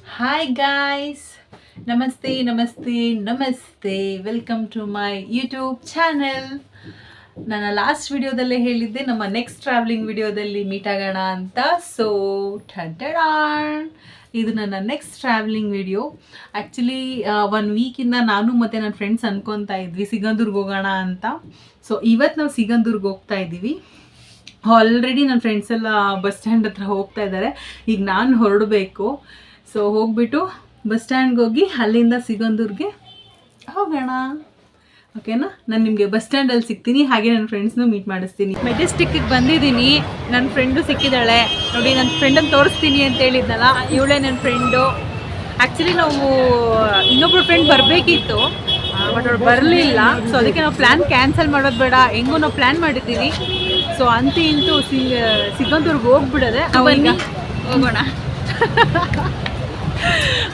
Hi guys, ನಮಸ್ತೆ welcome to my YouTube channel. ನನ್ನ last ವಿಡಿಯೋದಲ್ಲೇ ಹೇಳಿದ್ದೆ ನಮ್ಮ ನೆಕ್ಸ್ಟ್ ಟ್ರಾವೆಲಿಂಗ್ ವಿಡಿಯೋದಲ್ಲಿ ಮೀಟ್ ಆಗೋಣ ಅಂತ. ಸೊ ಇದು ನನ್ನ ನೆಕ್ಸ್ಟ್ ಟ್ರಾವೆಲಿಂಗ್ ವಿಡಿಯೋ. ಆ್ಯಕ್ಚುಲಿ 1 ವೀಕಿಂದ ನಾನು ಮತ್ತು ನನ್ನ ಫ್ರೆಂಡ್ಸ್ ಅನ್ಕೊತಾ ಇದ್ವಿ ಸಿಗಂದೂರ್ಗೆ ಹೋಗೋಣ ಅಂತ. ಸೊ ಇವತ್ತು ನಾವು ಸಿಗಂದೂರ್ಗೆ ಹೋಗ್ತಾ ಇದ್ದೀವಿ. ಆಲ್ರೆಡಿ ನನ್ನ ಫ್ರೆಂಡ್ಸ್ ಎಲ್ಲ ಬಸ್ ಸ್ಟ್ಯಾಂಡ್ ಹತ್ರ ಹೋಗ್ತಾ ಇದ್ದಾರೆ. ಈಗ ನಾನು ಹೊರಡಬೇಕು. ಸೊ ಹೋಗ್ಬಿಟ್ಟು ಬಸ್ ಸ್ಟ್ಯಾಂಡ್ಗೆ ಹೋಗಿ ಅಲ್ಲಿಂದ ಸಿಗಂದೂರ್ಗೆ ಹೋಗೋಣ. ಓಕೆನಾ? ನಾನು ನಿಮಗೆ ಬಸ್ ಸ್ಟ್ಯಾಂಡಲ್ಲಿ ಸಿಗ್ತೀನಿ, ಹಾಗೆ ನನ್ನ ಫ್ರೆಂಡ್ಸ್ನೂ ಮೀಟ್ ಮಾಡಿಸ್ತೀನಿ. ಮೆಜೆಸ್ಟಿಕ್ಕಿಗೆ ಬಂದಿದ್ದೀನಿ. ನನ್ನ ಫ್ರೆಂಡು ಸಿಕ್ಕಿದ್ದಾಳೆ ನೋಡಿ. ನನ್ನ ಫ್ರೆಂಡನ್ನು ತೋರಿಸ್ತೀನಿ ಅಂತ ಹೇಳಿದ್ನಲ್ಲ, ಇವಳೇ ನನ್ನ ಫ್ರೆಂಡು. ಆ್ಯಕ್ಚುಲಿ ನಾವು ಇನ್ನೊಬ್ರು ಫ್ರೆಂಡ್ ಬರಬೇಕಿತ್ತು, ಬಟ್ ಅವ್ರು ಬರಲಿಲ್ಲ. ಸೊ ಅದಕ್ಕೆ ನಾವು ಪ್ಲ್ಯಾನ್ ಕ್ಯಾನ್ಸಲ್ ಮಾಡೋದು ಬೇಡ, ಹೆಂಗೂ ನಾವು ಪ್ಲ್ಯಾನ್ ಮಾಡಿದ್ದೀವಿ. ಸೊ ಅಂತೂ ಇಂತೂ ಸಿಗಂದೂರ್ಗೆ ಹೋಗ್ಬಿಡೋದೆ. ಬನ್ನಿ ಹೋಗೋಣ.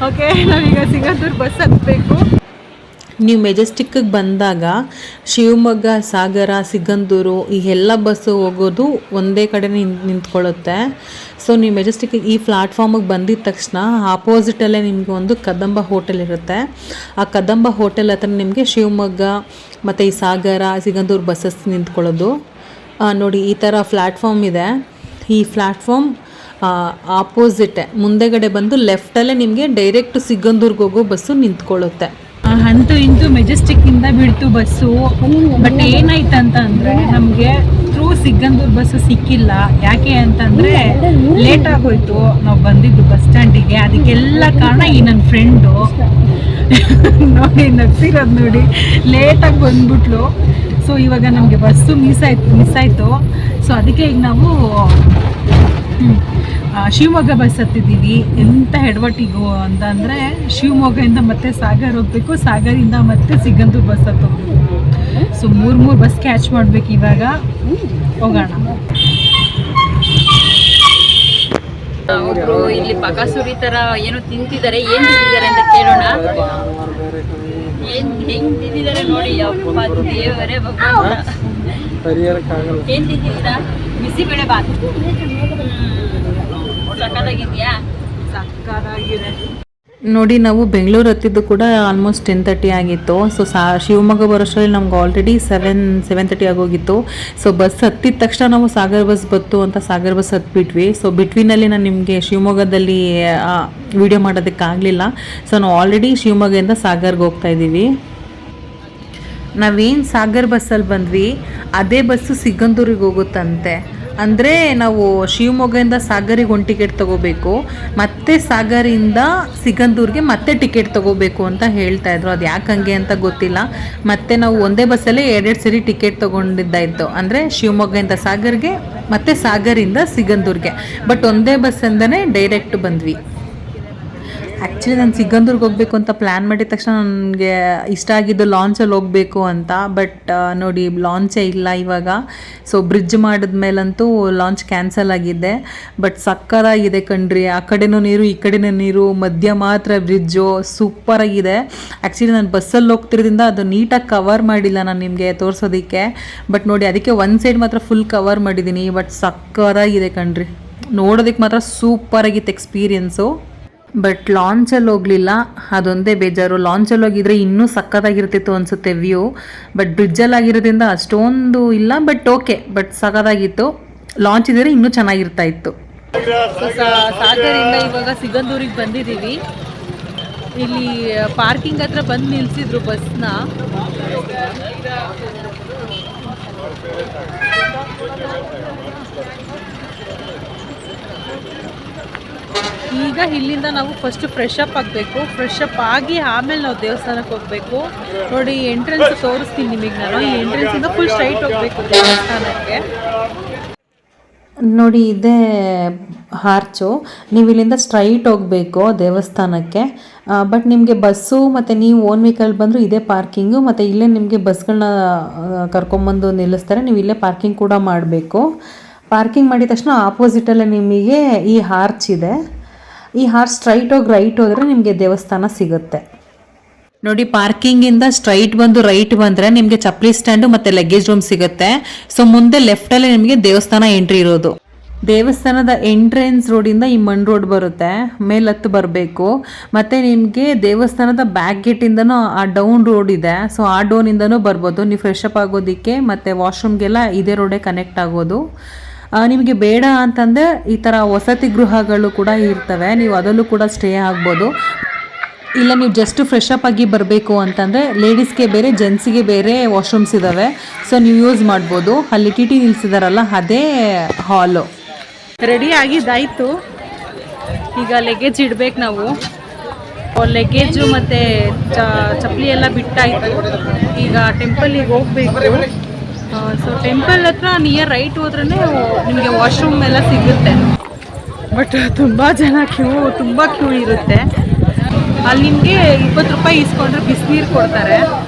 ಓಕೆ, ನಾವೀಗ ಸಿಗಂದೂರು ಬಸ್ ಹತ್ತಬೇಕು. ನೀವು ಮೆಜೆಸ್ಟಿಕ್ಕಿಗೆ ಬಂದಾಗ ಶಿವಮೊಗ್ಗ, ಸಾಗರ, ಸಿಗಂದೂರು ಈ ಎಲ್ಲ ಬಸ್ಸು ಹೋಗೋದು ಒಂದೇ ಕಡೆ ನಿಂತ್ಕೊಳ್ಳುತ್ತೆ. ಸೊ ನೀವು ಮೆಜೆಸ್ಟಿಕ್ಕಿಗೆ ಈ ಪ್ಲಾಟ್ಫಾರ್ಮಿಗೆ ಬಂದಿದ್ದ ತಕ್ಷಣ ಆಪೋಸಿಟಲ್ಲೇ ನಿಮಗೆ ಒಂದು ಕದಂಬ ಹೋಟೆಲ್ ಇರುತ್ತೆ. ಆ ಕದಂಬ ಹೋಟೆಲ್ ಹತ್ರ ನಿಮಗೆ ಶಿವಮೊಗ್ಗ ಮತ್ತು ಈ ಸಾಗರ, ಸಿಗಂದೂರು ಬಸ್ಸಸ್ ನಿಂತ್ಕೊಳ್ಳೋದು. ನೋಡಿ, ಈ ಥರ ಪ್ಲ್ಯಾಟ್ಫಾರ್ಮ್ ಇದೆ. ಈ ಪ್ಲ್ಯಾಟ್ಫಾರ್ಮ್ ಆಪೋಸಿಟೆ ಮುಂದೆಗಡೆ ಬಂದು ಲೆಫ್ಟಲ್ಲೇ ನಿಮಗೆ ಡೈರೆಕ್ಟ್ ಸಿಗಂದೂರ್ಗೆ ಹೋಗೋ ಬಸ್ಸು ನಿಂತ್ಕೊಳ್ಳುತ್ತೆ. ಅಂತೂ ಇಂತೂ ಮೆಜೆಸ್ಟಿಕ್ಕಿಂದ ಬಿಡ್ತು ಬಸ್ಸು. ಬಟ್ ಏನಾಯ್ತಂತ ಅಂದರೆ ನಮಗೆ ಥ್ರೂ ಸಿಗಂದೂರು ಬಸ್ಸು ಸಿಕ್ಕಿಲ್ಲ. ಯಾಕೆ ಅಂತಂದರೆ ಲೇಟ್ ಆಗೋಯ್ತು ನಾವು ಬಂದಿದ್ದು ಬಸ್ ಸ್ಟ್ಯಾಂಡಿಗೆ. ಅದಕ್ಕೆಲ್ಲ ಕಾರಣ ಈ ನನ್ನ ಫ್ರೆಂಡು. ನೋಡಿ, ನಗ್ಸಿರೋದು ನೋಡಿ, ಲೇಟಾಗಿ ಬಂದ್ಬಿಟ್ಲು. ಸೊ ಇವಾಗ ನಮಗೆ ಬಸ್ಸು ಮಿಸ್ ಆಯಿತು. ಸೊ ಅದಕ್ಕೆ ಈಗ ನಾವು ಶಿವಮೊಗ್ಗ ಬಸ್ ಹತ್ತಿದ್ದೀವಿ. ಎಂಥ ಹೆಡ್ವಟ್ಟಿಗೂ ಅಂತಂದರೆ ಶಿವಮೊಗ್ಗದಿಂದ ಮತ್ತೆ ಸಾಗರ್ ಹೋಗಬೇಕು, ಸಾಗರಿಂದ ಮತ್ತೆ ಸಿಗಂದೂರು ಬಸ್ ಹತ್ತೋಗ್ಬೇಕು. ಸೊ ಮೂರು ಬಸ್ ಕ್ಯಾಚ್ ಮಾಡಬೇಕು. ಇವಾಗ ಹೋಗೋಣ. ಅವರು ಇಲ್ಲಿ ಬಕಾಸುರಿ ಥರ ಏನೋ ತಿಂತಿದ್ದಾರೆ. ಏನು ತಿಂತಿದ್ದಾರೆ ಅಂತ ಕೇಳೋಣ. ಹೆಂಗ್ ತಿಂತಿದ್ದಾರೆ ನೋಡಿ. ಅಪ್ಪ ದೇವರೇ ಭಗವಂತ. ಏನು ತಿಂತಿದ್ದೀರಾ? ಬಿಸಿಬೇಳೆ ಬಾತ್. ಸಕ್ಕತ್ತಾಗಿದೆಯಾ? ಸಕ್ಕತ್ತಾಗಿದೆ ನೋಡಿ. ನಾವು ಬೆಂಗಳೂರು ಹತ್ತಿದ್ದು ಕೂಡ ಆಲ್ಮೋಸ್ಟ್ 10:30 ಆಗಿತ್ತು. ಸೊ ಶಿವಮೊಗ್ಗ ಬರೋಷ್ಟರಲ್ಲಿ ನಮ್ಗೆ ಆಲ್ರೆಡಿ 7:30 ಆಗೋಗಿತ್ತು. ಸೊ ಬಸ್ ಹತ್ತಿದ ತಕ್ಷಣ ನಾವು ಸಾಗರ್ ಬಸ್ ಬತ್ತು ಅಂತ ಸಾಗರ್ ಬಸ್ ಹತ್ಬಿಟ್ವಿ. ಸೊ ಬಿಟ್ವೀನಲ್ಲಿ ನಾನು ನಿಮಗೆ ಶಿವಮೊಗ್ಗದಲ್ಲಿ ವಿಡಿಯೋ ಮಾಡೋದಕ್ಕಾಗಲಿಲ್ಲ. ಸೊ ನಾವು ಆಲ್ರೆಡಿ ಶಿವಮೊಗ್ಗದಿಂದ ಸಾಗರ್ಗೆ ಹೋಗ್ತಾ ಇದ್ದೀವಿ. ನಾವೇನು ಸಾಗರ್ ಬಸ್ಸಲ್ಲಿ ಬಂದ್ವಿ, ಅದೇ ಬಸ್ಸು ಸಿಗಂದೂರಿಗೆ ಹೋಗುತ್ತಂತೆ. ಅಂದರೆ ನಾವು ಶಿವಮೊಗ್ಗದಿಂದ ಸಾಗರಿಗೆ ಒಂದು ಟಿಕೆಟ್ ತೊಗೋಬೇಕು, ಮತ್ತು ಸಾಗರಿಂದ ಸಿಗಂದೂರಿಗೆ ಮತ್ತೆ ಟಿಕೆಟ್ ತೊಗೋಬೇಕು ಅಂತ ಹೇಳ್ತಾ ಇದ್ರು. ಅದು ಯಾಕೆ ಹಂಗೆ ಅಂತ ಗೊತ್ತಿಲ್ಲ. ಮತ್ತು ನಾವು ಒಂದೇ ಬಸ್ಸಲ್ಲಿ 2 ಸರಿ ಟಿಕೆಟ್ ತೊಗೊಂಡಿದ್ದಾಯಿತು. ಅಂದರೆ ಶಿವಮೊಗ್ಗದಿಂದ ಸಾಗರ್ಗೆ ಮತ್ತು ಸಾಗರಿಂದ ಸಿಗಂದೂರಿಗೆ. ಬಟ್ ಒಂದೇ ಬಸ್ಸಿಂದನೇ ಡೈರೆಕ್ಟ್ ಬಂದ್ವಿ. ಆ್ಯಕ್ಚುಲಿ ನಾನು ಸಿಗಂದೂರ್ಗೆ ಹೋಗಬೇಕು ಅಂತ ಪ್ಲ್ಯಾನ್ ಮಾಡಿದ ತಕ್ಷಣ ನನಗೆ ಇಷ್ಟ ಆಗಿದ್ದು ಲಾಂಚಲ್ಲಿ ಹೋಗಬೇಕು ಅಂತ. ಬಟ್ ನೋಡಿ, ಲಾಂಚೇ ಇಲ್ಲ ಇವಾಗ. ಸೊ ಬ್ರಿಡ್ಜ್ ಮಾಡಿದ್ಮೇಲಂತೂ ಲಾಂಚ್ ಕ್ಯಾನ್ಸಲ್ ಆಗಿದೆ. ಬಟ್ ಸಕ್ಕತ್ತಾಗಿದೆ ಕಣ್ರಿ. ಆ ಕಡೆನೂ ನೀರು, ಈ ಕಡೆನೂ ನೀರು, ಮಧ್ಯ ಮಾತ್ರ ಬ್ರಿಡ್ಜು. ಸೂಪರಾಗಿದೆ. ಆ್ಯಕ್ಚುಲಿ ನಾನು ಬಸ್ಸಲ್ಲಿ ಹೋಗ್ತಿರೋದ್ರಿಂದ ಅದು ನೀಟಾಗಿ ಕವರ್ ಮಾಡಿಲ್ಲ ನಾನು ನಿಮಗೆ ತೋರಿಸೋದಕ್ಕೆ. ಬಟ್ ನೋಡಿ, ಅದಕ್ಕೆ ಒಂದು ಸೈಡ್ ಮಾತ್ರ ಫುಲ್ ಕವರ್ ಮಾಡಿದ್ದೀನಿ. ಬಟ್ ಸಕ್ಕತ್ತಾಗಿದೆ ಕಣ್ರಿ. ನೋಡೋದಕ್ಕೆ ಮಾತ್ರ ಸೂಪರಾಗಿತ್ತು ಎಕ್ಸ್ಪೀರಿಯೆನ್ಸು. ಬಟ್ ಲಾಂಚಲ್ಲಿ ಹೋಗಲಿಲ್ಲ, ಅದೊಂದೇ ಬೇಜಾರು. ಲಾಂಚಲ್ಲಿ ಹೋಗಿದ್ರೆ ಇನ್ನೂ ಸಕ್ಕತ್ತಾಗಿರ್ತಿತ್ತು ಅನಿಸುತ್ತೆ ವ್ಯೂ. ಬಟ್ ಬ್ರಿಡ್ಜಲ್ಲಿ ಆಗಿರೋದ್ರಿಂದ ಅಷ್ಟೊಂದು ಇಲ್ಲ. ಬಟ್ ಓಕೆ, ಬಟ್ ಸಕ್ಕತ್ತಾಗಿತ್ತು. ಲಾಂಚ್ ಇದ್ದರೆ ಇನ್ನೂ ಚೆನ್ನಾಗಿರ್ತಾ ಇತ್ತು. ಸಾಗರಿಂದ ಇವಾಗ ಸಿಗಂದೂರಿಗೆ ಬಂದಿದ್ದೀವಿ. ಇಲ್ಲಿ ಪಾರ್ಕಿಂಗ್ ಹತ್ರ ಬಂದು ನಿಲ್ಲಿಸಿದ್ರು ಬಸ್ನ. ಈಗ ಇಲ್ಲಿಂದ ನಾವು ಫಸ್ಟ್ ಫ್ರೆಶ್ ಅಪ್ ಆಗಬೇಕು. ಫ್ರೆಶ್ ಅಪ್ ಆಗಿ ಆಮೇಲೆ ನಾವು ದೇವಸ್ಥಾನಕ್ಕೆ ಹೋಗಬೇಕು. ನೋಡಿ, ಎಂಟ್ರೆನ್ಸ್ ತೋರಿಸ್ತೀನಿ ನಿಮಗೆ ನಾನು. ಈ ಎಂಟ್ರೆನ್ಸಿಂದ ಫುಲ್ ಸ್ಟ್ರೈಟ್ ಹೋಗಬೇಕು ದೇವಸ್ಥಾನಕ್ಕೆ. ನೋಡಿ, ಇದೇ ಹಾರ್ಚು. ನೀವು ಇಲ್ಲಿಂದ ಸ್ಟ್ರೈಟ್ ಹೋಗಬೇಕು ದೇವಸ್ಥಾನಕ್ಕೆ. ಬಟ್ ನಿಮಗೆ ಬಸ್ಸು ಮತ್ತು ನೀವು ಓನ್ ವೆಹಿಕಲ್ ಬಂದರೂ ಇದೇ ಪಾರ್ಕಿಂಗು. ಮತ್ತು ಇಲ್ಲೇ ನಿಮಗೆ ಬಸ್ಗಳನ್ನ ಕರ್ಕೊಂಬಂದು ನಿಲ್ಲಿಸ್ತಾರೆ. ನೀವು ಇಲ್ಲೇ ಪಾರ್ಕಿಂಗ್ ಕೂಡ ಮಾಡಬೇಕು. ಪಾರ್ಕಿಂಗ್ ಮಾಡಿದ ತಕ್ಷಣ ಆಪೋಸಿಟಲ್ಲೇ ನಿಮಗೆ ಈ ಹಾರ್ಚ್ ಇದೆ. ಈ ಹಾರ್ಚ್ ಸ್ಟ್ರೈಟ್ ಹೋಗಿ ರೈಟ್ ಹೋದರೆ ನಿಮಗೆ ದೇವಸ್ಥಾನ ಸಿಗುತ್ತೆ. ನೋಡಿ, ಪಾರ್ಕಿಂಗಿಂದ ಸ್ಟ್ರೈಟ್ ಬಂದು ರೈಟ್ ಬಂದರೆ ನಿಮಗೆ ಚಪ್ಪಲಿ ಸ್ಟ್ಯಾಂಡು ಮತ್ತು ಲಗೇಜ್ ರೂಮ್ ಸಿಗುತ್ತೆ. ಸೊ ಮುಂದೆ ಲೆಫ್ಟಲ್ಲೇ ನಿಮಗೆ ದೇವಸ್ಥಾನ ಎಂಟ್ರಿ ಇರೋದು. ದೇವಸ್ಥಾನದ ಎಂಟ್ರೆನ್ಸ್ ರೋಡಿಂದ ಈ ಮಣ್ ರೋಡ್ ಬರುತ್ತೆ, ಮೇಲತ್ತು ಬರಬೇಕು. ಮತ್ತು ನಿಮಗೆ ದೇವಸ್ಥಾನದ ಬ್ಯಾಕ್ ಗೇಟಿಂದನೂ ಆ ಡೌನ್ ರೋಡ್ ಇದೆ, ಸೊ ಆ ಡೋನಿಂದನೂ ಬರ್ಬೋದು ನೀವು ಫ್ರೆಶ್ ಅಪ್ ಆಗೋದಕ್ಕೆ. ಮತ್ತು ವಾಶ್ರೂಮ್ಗೆಲ್ಲ ಇದೇ ರೋಡೇ ಕನೆಕ್ಟ್ ಆಗೋದು. ನಿಮಗೆ ಬೇಡ ಅಂತಂದರೆ ಈ ಥರ ವಸತಿ ಗೃಹಗಳು ಕೂಡ ಇರ್ತವೆ, ನೀವು ಅದರಲ್ಲೂ ಕೂಡ ಸ್ಟೇ ಆಗ್ಬೋದು. ಇಲ್ಲ ನೀವು ಜಸ್ಟ್ ಫ್ರೆಶ್ ಅಪ್ ಆಗಿ ಬರಬೇಕು ಅಂತಂದರೆ ಲೇಡೀಸ್ಗೆ ಬೇರೆ ಜೆಂಟ್ಸಿಗೆ ಬೇರೆ ವಾಶ್ರೂಮ್ಸ್ ಇದ್ದಾವೆ, ಸೊ ನೀವು ಯೂಸ್ ಮಾಡ್ಬೋದು. ಅಲ್ಲಿ ಟಿ ನಿಲ್ಸಿದಾರಲ್ಲ ಅದೇ ಹಾಲು. ರೆಡಿ ಆಗಿದ್ದಾಯಿತು, ಈಗ ಲಗೇಜ್ ಇಡಬೇಕು ನಾವು. ಲಗೇಜು ಮತ್ತು ಚಪ್ಪಲಿ ಎಲ್ಲ ಬಿಟ್ಟಾಯಿತು. ಈಗ ಟೆಂಪಲಿಗೆ ಹೋಗಬೇಕು. ಸೊ ಟೆಂಪಲ್ ಹತ್ರ ನಿಯರ್ ರೈಟ್ ಹೋದ್ರೇ ನಿಮಗೆ ವಾಶ್ರೂಮ್ ಎಲ್ಲ ಸಿಗುತ್ತೆ. ಬಟ್ ತುಂಬ ಜನ ತುಂಬ ಕ್ಯೂ ಇರುತ್ತೆ. ಅಲ್ಲಿ ನಿಮಗೆ 20 ರೂಪಾಯಿ ಇಸ್ಕೊಂಡ್ರೆ ಬಿಸಿನೀರು ಕೊಡ್ತಾರೆ.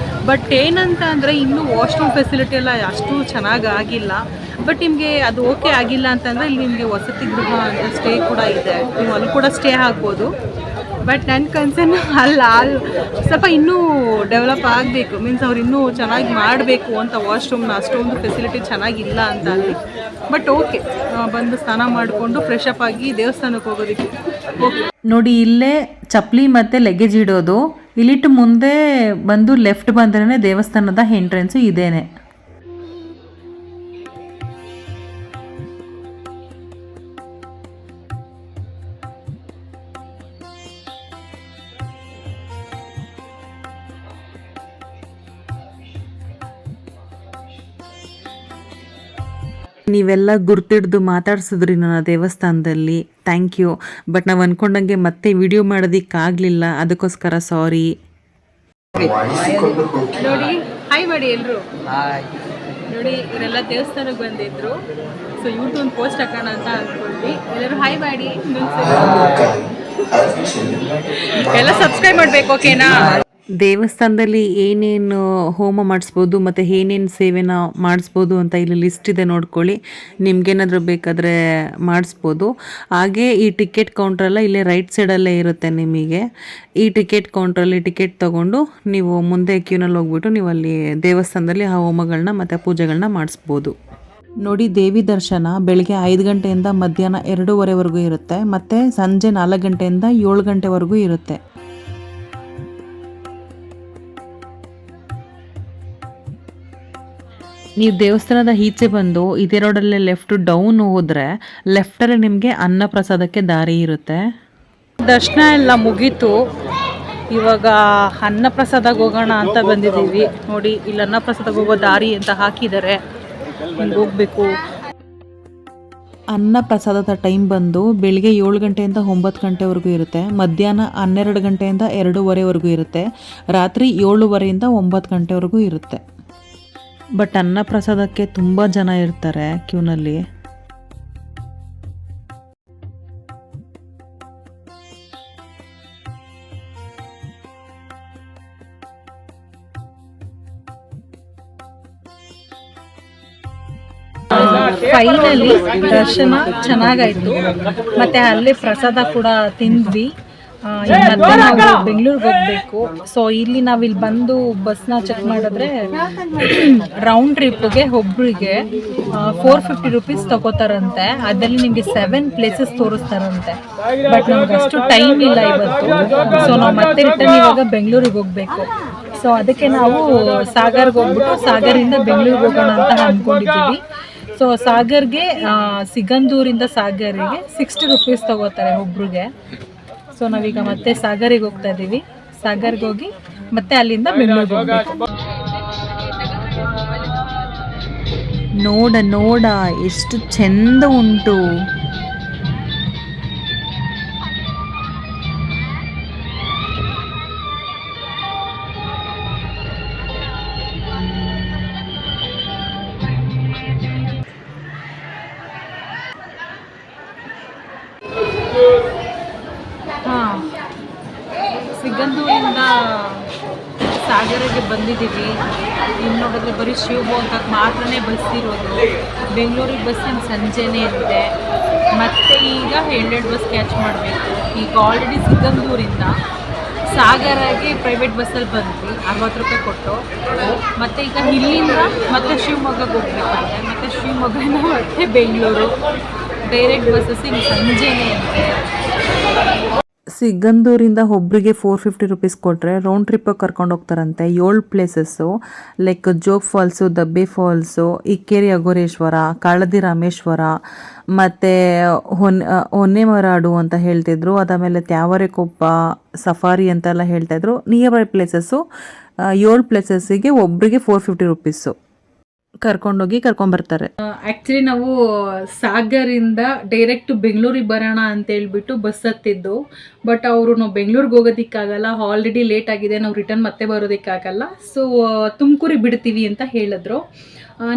ಬಟ್ ಏನಂತ ಅಂದರೆ ಇನ್ನೂ ವಾಶ್ರೂಮ್ ಫೆಸಿಲಿಟಿ ಎಲ್ಲ ಅಷ್ಟು ಚೆನ್ನಾಗಿ ಆಗಿಲ್ಲ. ಬಟ್ ನಿಮಗೆ ಅದು ಓಕೆ ಆಗಿಲ್ಲ ಅಂತಂದರೆ ಇಲ್ಲಿ ನಿಮಗೆ ವಸತಿ ಗೃಹ ಅಂತ ಸ್ಟೇ ಕೂಡ ಇದೆ, ನೀವು ಅಲ್ಲಿ ಕೂಡ ಸ್ಟೇ ಆಗ್ಬೋದು. ಬಟ್ ನನ್ನ ಕನ್ಸರ್ನ್ ಅಲ್ಲಿ ಸ್ವಲ್ಪ ಇನ್ನೂ ಡೆವಲಪ್ ಆಗಬೇಕು, ಮೀನ್ಸ್ ಅವ್ರು ಇನ್ನೂ ಚೆನ್ನಾಗಿ ಮಾಡಬೇಕು ಅಂತ. ವಾಶ್ರೂಮ್ನ ಅಷ್ಟೊಂದು ಫೆಸಿಲಿಟಿ ಚೆನ್ನಾಗಿಲ್ಲ ಅಂತ ಅಲ್ಲಿ. ಬಟ್ ಓಕೆ, ಬಂದು ಸ್ನಾನ ಮಾಡಿಕೊಂಡು ಫ್ರೆಶ್ ಅಪ್ ಆಗಿ ದೇವಸ್ಥಾನಕ್ಕೆ ಹೋಗೋದಕ್ಕೆ ಓಕೆ. ನೋಡಿ ಇಲ್ಲೇ ಚಪ್ಪಲಿ ಮತ್ತು ಲಗೇಜ್ ಇಡೋದು. ಇಲ್ಲಿಟ್ಟು ಮುಂದೆ ಬಂದು ಲೆಫ್ಟ್ ಬಂದ್ರೆ ದೇವಸ್ಥಾನದ ಎಂಟ್ರೆನ್ಸು ಇದೇನೆ. ನೀವೆಲ್ಲ ಗುರ್ತಿಡ್ದು ಮಾತಾಡ್ಸಿದ್ರಿ ನನ್ನ ದೇವಸ್ಥಾನದಲ್ಲಿ, ಥ್ಯಾಂಕ್ ಯು. ಬಟ್ ನಾವು ಅಂದ್ಕೊಂಡಂಗೆ ಮತ್ತೆ ವಿಡಿಯೋ ಮಾಡೋದಕ್ಕಾಗಲಿಲ್ಲ, ಅದಕ್ಕೋಸ್ಕರ ಸಾರಿ. ನೋಡಿ ಹಾಯ್ ಮಾಡಿ ಎಲ್ಲರೂ. ನೋಡಿ ಇವರೆಲ್ಲ ದೇವಸ್ಥಾನಕ್ಕೆ ಬಂದಿದ್ರು, ಸೊ ಯೂಟ್ಯೂಬ್ ಪೋಸ್ಟ್ ಹಾಕೋಣ ಅಂತ ಅಂದ್ಕೊಂಡ್ವಿ. ಎಲ್ಲರೂ ಹಾಯ್ ಮಾಡಿ, ಎಲ್ಲ ಸಬ್ಸ್ಕ್ರೈಬ್ ಮಾಡಬೇಕು ಓಕೆನಾ. ದೇವಸ್ಥಾನದಲ್ಲಿ ಏನೇನು ಹೋಮ ಮಾಡಿಸ್ಬೋದು ಮತ್ತು ಏನೇನು ಸೇವೆನ ಮಾಡಿಸ್ಬೋದು ಅಂತ ಇಲ್ಲಿ ಲಿಸ್ಟ್ ಇದೆ, ನೋಡ್ಕೊಳ್ಳಿ. ನಿಮ್ಗೇನಾದರೂ ಬೇಕಾದರೆ ಮಾಡಿಸ್ಬೋದು. ಹಾಗೆ ಈ ಟಿಕೆಟ್ ಕೌಂಟ್ರೆಲ್ಲ ಇಲ್ಲೇ ರೈಟ್ ಸೈಡಲ್ಲೇ ಇರುತ್ತೆ ನಿಮಗೆ. ಈ ಟಿಕೆಟ್ ಕೌಂಟ್ರಲ್ಲಿ ಟಿಕೆಟ್ ತೊಗೊಂಡು ನೀವು ಮುಂದೆ ಕ್ಯೂನಲ್ಲಿ ಹೋಗ್ಬಿಟ್ಟು ನೀವು ಅಲ್ಲಿ ದೇವಸ್ಥಾನದಲ್ಲಿ ಆ ಹೋಮಗಳನ್ನ ಮತ್ತು ಪೂಜೆಗಳನ್ನ ಮಾಡಿಸ್ಬೋದು. ನೋಡಿ ದೇವಿ ದರ್ಶನ ಬೆಳಗ್ಗೆ 5 ಗಂಟೆಯಿಂದ ಮಧ್ಯಾಹ್ನ 2:30ವರೆಗೂ ಇರುತ್ತೆ, ಮತ್ತು ಸಂಜೆ 4 ಗಂಟೆಯಿಂದ 7 ಗಂಟೆವರೆಗೂ ಇರುತ್ತೆ. ನೀವು ದೇವಸ್ಥಾನದ ಈಚೆ ಬಂದು ಇದೇ ರೋಡಲ್ಲೇ ಲೆಫ್ಟ್ ಡೌನ್ ಹೋದರೆ ಲೆಫ್ಟಲ್ಲಿ ನಿಮಗೆ ಅನ್ನಪ್ರಸಾದಕ್ಕೆ ದಾರಿ ಇರುತ್ತೆ. ದರ್ಶನ ಎಲ್ಲ ಮುಗೀತು, ಇವಾಗ ಅನ್ನಪ್ರಸಾದಕ್ಕೆ ಹೋಗೋಣ ಅಂತ ಬಂದಿದ್ದೀವಿ. ನೋಡಿ ಇಲ್ಲಿ ಅನ್ನಪ್ರಸಾದಕ್ಕೆ ಹೋಗೋ ದಾರಿ ಅಂತ ಹಾಕಿದ್ದಾರೆ, ಹಿಂಗೆ ಹೋಗಬೇಕು. ಅನ್ನಪ್ರಸಾದದ ಟೈಮ್ ಬಂದು ಬೆಳಿಗ್ಗೆ 7 ಗಂಟೆಯಿಂದ 9 ಗಂಟೆವರೆಗೂ ಇರುತ್ತೆ, ಮಧ್ಯಾಹ್ನ 12 ಗಂಟೆಯಿಂದ 2:30ವರೆಗೂ ಇರುತ್ತೆ, ರಾತ್ರಿ 7:30ಯಿಂದ 9 ಗಂಟೆವರೆಗೂ ಇರುತ್ತೆ. ಬಟ್ ಅನ್ನಪ್ರಸಾದಕ್ಕೆ ತುಂಬ ಜನ ಇರ್ತಾರೆ ಕ್ಯೂನಲ್ಲಿ. ಫೈನಲಿ ದರ್ಶನ ಚೆನ್ನಾಗಾಯಿತು, ಮತ್ತು ಅಲ್ಲೇ ಪ್ರಸಾದ ಕೂಡ ತಿಂದ್ವಿ. ಮತ್ತೆ ನಾವು ಬೆಂಗಳೂರಿಗೆ ಹೋಗಬೇಕು. ಸೊ ಇಲ್ಲಿ ನಾವಿಲ್ಲಿ ಬಂದು ಬಸ್ನ ಚೆಕ್ ಮಾಡಿದ್ರೆ ರೌಂಡ್ ಟ್ರಿಪ್ಗೆ ಒಬ್ರಿಗೆ 450 ರೂಪೀಸ್ ತಗೋತಾರಂತೆ. ಅದರಲ್ಲಿ ನಿಮಗೆ 7 ಪ್ಲೇಸಸ್ ತೋರಿಸ್ತಾರಂತೆ. ಬಟ್ ನಮ್ಗೆ ಅಷ್ಟು ಟೈಮ್ ಇಲ್ಲ ಇವತ್ತು, ಸೊ ನಾವು ಮತ್ತೆ ರಿಟರ್ನ್ ಇವಾಗ ಬೆಂಗಳೂರಿಗೆ ಹೋಗಬೇಕು. ಸೊ ಅದಕ್ಕೆ ನಾವು ಸಾಗರ್ಗೆ ಹೋಗ್ಬಿಟ್ಟು ಸಾಗರಿಂದ ಬೆಂಗಳೂರಿಗೆ ಹೋಗೋಣ ಅಂತ ಅಂದ್ಕೊಂಡಿದ್ದೀವಿ. ಸೊ ಸಾಗರ್ಗೆ ಸಿಗಂದೂರಿಂದ ಸಾಗರಿಗೆ 60 ರೂಪೀಸ್ ತಗೋತಾರೆ ಒಬ್ರಿಗೆ. ಸೊ ನಾವೀಗ ಮತ್ತೆ ಸಾಗರಿಗೆ ಹೋಗ್ತಾ ಇದ್ದೀವಿ. ಸಾಗರ್ಗೆ ಹೋಗಿ ಮತ್ತೆ ಅಲ್ಲಿಂದ ಬೆಂಗಳೂರಿಗೆ ಹೋಗ್ಬೇಕು. ನೋಡ ಎಷ್ಟು ಚೆಂದ ಉಂಟು. ಸಿಗಂದೂರಿಂದ ಸಾಗರಿಗೆ ಬಂದಿದ್ದೀವಿ. ಇನ್ನು ನೋಡಿದ್ರೆ ಬರೀ ಶಿವಮೊಗ್ಗಕ್ಕೆ ಮಾತ್ರನೇ ಬಸ್ ಇರೋದು. ಬೆಂಗಳೂರಿಗೆ ಬಸ್ ಸಂಜೆನೇ ಇರುತ್ತೆ. ಮತ್ತು ಈಗ 2 ಬಸ್ ಕ್ಯಾಚ್ ಮಾಡಬೇಕು. ಈಗ ಆಲ್ರೆಡಿ ಸಿಗಂದೂರಿಂದ ಸಾಗರಗೆ ಪ್ರೈವೇಟ್ ಬಸ್ಸಲ್ಲಿ ಬಂದ್ವಿ 60 ರೂಪಾಯಿ ಕೊಟ್ಟು. ಮತ್ತು ಈಗ ಇಲ್ಲಿಂದ ಮತ್ತೆ ಶಿವಮೊಗ್ಗಕ್ಕೆ ಹೋಗ್ಬೇಕಂತೆ, ಮತ್ತು ಶಿವಮೊಗ್ಗನ ಮತ್ತೆ ಬೆಂಗಳೂರು. ಡೈರೆಕ್ಟ್ ಬಸ್ಸಸ್ ಈಗ ಸಂಜೆನೆ ಅಂತೆ. ಸಿಗಂದೂರಿಂದ ಒಬ್ರಿಗೆ 450 ರುಪೀಸ್ ಕೊಟ್ಟರೆ ರೌಂಡ್ ಟ್ರಿಪ್ಪಿಗೆ ಕರ್ಕೊಂಡು ಹೋಗ್ತಾರಂತೆ. 7 places like Jog falls, Dabbe falls, Ikkeri Aghoreshwara, Keladi Rameshwara ಮತ್ತು ಹೊನ್ನೆಮರಾಡು ಅಂತ ಹೇಳ್ತಿದ್ರು. ಅದಾದಮೇಲೆ ತ್ಯಾವರೆಕೊಪ್ಪ, ಸಫಾರಿ ಅಂತೆಲ್ಲ ಹೇಳ್ತಾಯಿದ್ರು. ನಿಯರ್ ಬೈ ಪ್ಲೇಸಸ್ಸು 7 ಪ್ಲೇಸಸ್ಸಿಗೆ ಒಬ್ಬರಿಗೆ 450 ರುಪೀಸು ಕರ್ಕೊಂಡೋಗಿ ಕರ್ಕೊಂಬರ್ತಾರೆ. ಆ್ಯಕ್ಚುಲಿ ನಾವು ಸಾಗರಿಂದ ಡೈರೆಕ್ಟ್ ಬೆಂಗಳೂರಿಗೆ ಬರೋಣ ಅಂತ ಹೇಳ್ಬಿಟ್ಟು ಬಸ್ ಹತ್ತಿದ್ದು. ಬಟ್ ಅವರು ನಾವು ಬೆಂಗಳೂರಿಗೆ ಹೋಗೋದಕ್ಕಾಗಲ್ಲ, ಆಲ್ರೆಡಿ ಲೇಟ್ ಆಗಿದೆ, ನಾವು ರಿಟರ್ನ್ ಮತ್ತೆ ಬರೋದಕ್ಕಾಗಲ್ಲ, ಸೊ ತುಮಕೂರಿಗೆ ಬಿಡ್ತೀವಿ ಅಂತ ಹೇಳಿದ್ರು.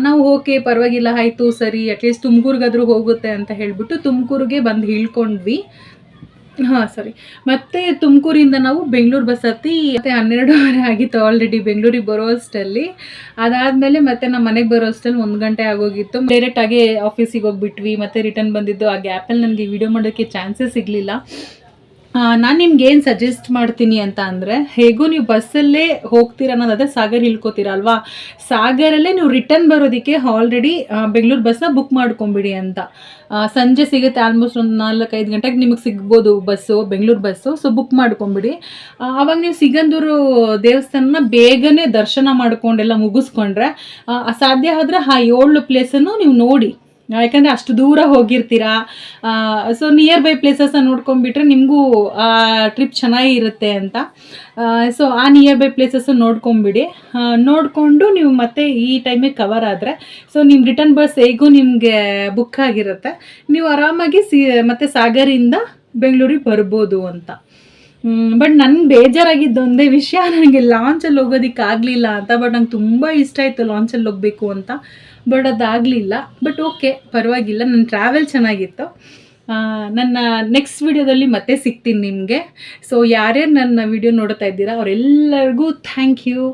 ನಾವು ಓಕೆ ಪರವಾಗಿಲ್ಲ ಆಯಿತು ಸರಿ, ಅಟ್ಲೀಸ್ಟ್ ತುಮಕೂರಿಗಾದರೂ ಹೋಗುತ್ತೆ ಅಂತ ಹೇಳಿಬಿಟ್ಟು ತುಮಕೂರಿಗೆ ಬಂದು ಇಳ್ಕೊಂಡ್ವಿ. ಸರಿ, ಮತ್ತೆ ತುಮಕೂರಿಂದ ನಾವು ಬೆಂಗಳೂರು ಬಸ್ ಹತ್ತಿ ಮತ್ತೆ 12:30 ಆಗಿತ್ತು ಆಲ್ರೆಡಿ ಬೆಂಗಳೂರಿಗೆ ಬರೋ ಅಷ್ಟಲ್ಲಿ. ಅದಾದಮೇಲೆ ಮತ್ತೆ ನಮ್ಮ ಮನೆಗೆ ಬರೋ ಅಷ್ಟಲ್ಲಿ 1 ಗಂಟೆ ಆಗೋಗಿತ್ತು. ಡೈರೆಕ್ಟಾಗಿ ಆಫೀಸಿಗೆ ಹೋಗ್ಬಿಟ್ವಿ, ಮತ್ತೆ ರಿಟರ್ನ್ ಬಂದಿದ್ದು. ಆ ಗ್ಯಾಪಲ್ಲಿ ನನಗೆ ವಿಡಿಯೋ ಮಾಡೋಕ್ಕೆ ಚಾನ್ಸಸ್ ಸಿಗಲಿಲ್ಲ. ನಾನು ನಿಮ್ಗೆ ಏನು ಸಜೆಸ್ಟ್ ಮಾಡ್ತೀನಿ ಅಂತ ಅಂದರೆ, ಹೇಗೂ ನೀವು ಬಸ್ಸಲ್ಲೇ ಹೋಗ್ತೀರ ಅನ್ನೋದಾದರೆ ಸಾಗರ್ ಇಳ್ಕೊತೀರ ಅಲ್ವಾ, ಸಾಗರಲ್ಲೇ ನೀವು ರಿಟರ್ನ್ ಬರೋದಕ್ಕೆ ಆಲ್ರೆಡಿ ಬೆಂಗಳೂರು ಬಸ್ನ ಬುಕ್ ಮಾಡ್ಕೊಂಬಿಡಿ ಅಂತ. ಸಂಜೆ ಸಿಗುತ್ತೆ, ಆಲ್ಮೋಸ್ಟ್ ಒಂದು 4-5 ಗಂಟೆಗೆ ನಿಮಗೆ ಸಿಗ್ಬೋದು bus, Bengaluru bus. So book ಮಾಡ್ಕೊಂಬಿಡಿ. ಆವಾಗ ನೀವು ಸಿಗಂದೂರು ದೇವಸ್ಥಾನನ ಬೇಗನೆ ದರ್ಶನ ಮಾಡ್ಕೊಂಡೆಲ್ಲ ಮುಗಿಸ್ಕೊಂಡ್ರೆ ಸಾಧ್ಯ ಆದ್ರೆ ಆ 7 ಪ್ಲೇಸನ್ನು ನೀವು ನೋಡಿ. ಯಾಕಂದರೆ ಅಷ್ಟು ದೂರ ಹೋಗಿರ್ತೀರಾ, ಸೊ ನಿಯರ್ ಬೈ ಪ್ಲೇಸಸ್ನ ನೋಡ್ಕೊಂಡ್ಬಿಟ್ರೆ ನಿಮಗೂ ಟ್ರಿಪ್ ಚೆನ್ನಾಗಿರುತ್ತೆ ಅಂತ. ಸೊ ಆ ನಿಯರ್ ಬೈ ಪ್ಲೇಸಸ್ಸು ನೋಡ್ಕೊಂಬಿಡಿ. ನೋಡಿಕೊಂಡು ನೀವು ಮತ್ತೆ ಈ ಟೈಮಿಗೆ ಕವರ್ ಆದರೆ, ಸೊ ನಿಮ್ಮ ರಿಟರ್ನ್ ಬಸ್ ಹೇಗೂ ನಿಮಗೆ ಬುಕ್ ಆಗಿರುತ್ತೆ, ನೀವು ಆರಾಮಾಗಿ ಮತ್ತೆ ಸಾಗರಿಂದ ಬೆಂಗಳೂರಿಗೆ ಬರ್ಬೋದು ಅಂತ. ಬಟ್ ನನಗೆ ಬೇಜಾರಾಗಿದ್ದು ಒಂದೇ ವಿಷಯ, ನನಗೆ ಲಾಂಚಲ್ಲಿ ಹೋಗೋದಕ್ಕಾಗಲಿಲ್ಲ ಅಂತ. ಬಟ್ ನಂಗೆ ತುಂಬ ಇಷ್ಟ ಆಯಿತು ಲಾಂಚಲ್ಲಿ ಹೋಗಬೇಕು ಅಂತ, ಬಟ್ ಅದಾಗಲಿಲ್ಲ. ಬಟ್ ಓಕೆ ಪರವಾಗಿಲ್ಲ, ನನ್ನ ಟ್ರಾವೆಲ್ ಚೆನ್ನಾಗಿತ್ತು. ನನ್ನ ನೆಕ್ಸ್ಟ್ ವಿಡಿಯೋದಲ್ಲಿ ಮತ್ತೆ ಸಿಗ್ತೀನಿ ನಿಮಗೆ. ಸೊ ಯಾರ್ಯಾರು ನನ್ನ ವಿಡಿಯೋ ನೋಡ್ತಾ ಇದ್ದೀರಾ ಅವರೆಲ್ಲರಿಗೂ ಥ್ಯಾಂಕ್ ಯು.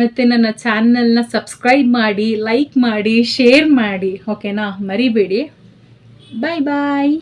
ಮತ್ತು ನನ್ನ ಚಾನಲ್ನ ಸಬ್ಸ್ಕ್ರೈಬ್ ಮಾಡಿ, ಲೈಕ್ ಮಾಡಿ, ಶೇರ್ ಮಾಡಿ, ಓಕೆನಾ, ಮರಿಬೇಡಿ. ಬಾಯ್ ಬಾಯ್.